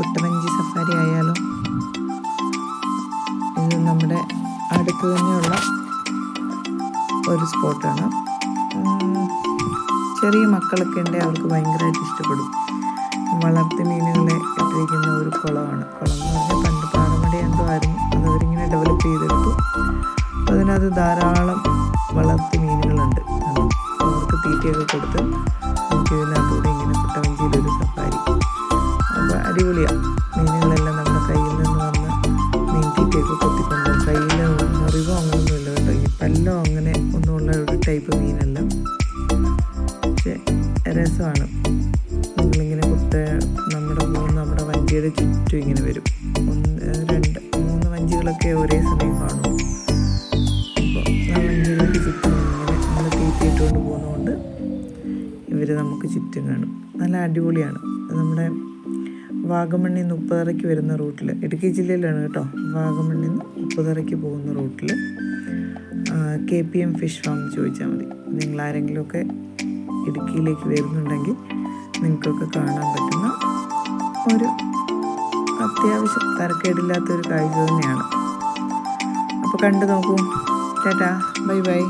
കുട്ടവഞ്ചി safari ആയാലോ? ഇത് നമ്മുടെ അടുത്ത് തന്നെയുള്ള ഒരു സ്പോട്ടാണ്. ചെറിയ മക്കളൊക്കെ ഉണ്ടെങ്കിൽ അവർക്ക് ഭയങ്കരമായിട്ട് ഇഷ്ടപ്പെടും. വളർത്തി മീനുകളെ ഇട്ടിരിക്കുന്ന ഒരു കുളമാണ്. കുളം എന്ന് പറഞ്ഞാൽ പണ്ട് പാറമട എന്തോ ആയിരുന്നു, അതവരിങ്ങനെ ഡെവലപ്പ് ചെയ്തെടുത്തു. അതിനകത്ത് ധാരാളം വളർത്തി മീനുകളുണ്ട്. അവർക്ക് തീറ്റയൊക്കെ കൊടുത്ത് നമുക്ക് ഇതിനകത്തൂടെ ഇങ്ങനെ കുട്ടവഞ്ചിയിലൊരു സഫാരി. അപ്പോൾ അടിപൊളിയാണ്. മീനുകളെല്ലാം നമ്മുടെ കയ്യിൽ നിന്ന് വന്ന് മീൻ തീറ്റയൊക്കെ കൊത്തിക്കൊണ്ടു. കയ്യിൽ മുറിവോ അങ്ങനെയൊന്നുമില്ല കേട്ടോ. ഈ പല്ലോ അങ്ങനെ ഒന്നുമുള്ള ഒരു ടൈപ്പ് മീനല്ല. പക്ഷേ രസമാണ്. നമ്മളിങ്ങനെ നമ്മുടെ വഞ്ചിയുടെ ചുറ്റും ഇങ്ങനെ വരും. 1, 2, 3 വഞ്ചികളൊക്കെ ഒരേ സമയം കാണും. അപ്പോൾ ആ വഞ്ചികൾക്ക് ചുറ്റും ഇങ്ങനെ നമ്മൾ തീറ്റയിട്ടുകൊണ്ട് പോകുന്നതുകൊണ്ട് ഇവർ നമുക്ക് ചുറ്റും കാണും. നല്ല അടിപൊളിയാണ്. നമ്മുടെ വാഗമണ്ണിൽ നിന്ന് ഉപ്പുതറയ്ക്ക് വരുന്ന റൂട്ടിൽ, ഇടുക്കി ജില്ലയിലാണ് കേട്ടോ, വാഗമണ്ണിൽ നിന്ന് ഉപ്പുതറയ്ക്ക് പോകുന്ന റൂട്ടിൽ KPM ഫിഷ് ഫാം ചോദിച്ചാൽ മതി. നിങ്ങളാരെങ്കിലുമൊക്കെ ഇടുക്കിയിലേക്ക് വരുന്നുണ്ടെങ്കിൽ നിങ്ങൾക്കൊക്കെ കാണാൻ പറ്റുന്ന ഒരു അത്യാവശ്യം തരക്കേടില്ലാത്തൊരു കാഴ്ച തന്നെയാണ്. അപ്പോൾ കണ്ടു നോക്കൂ. Tata, bye bye.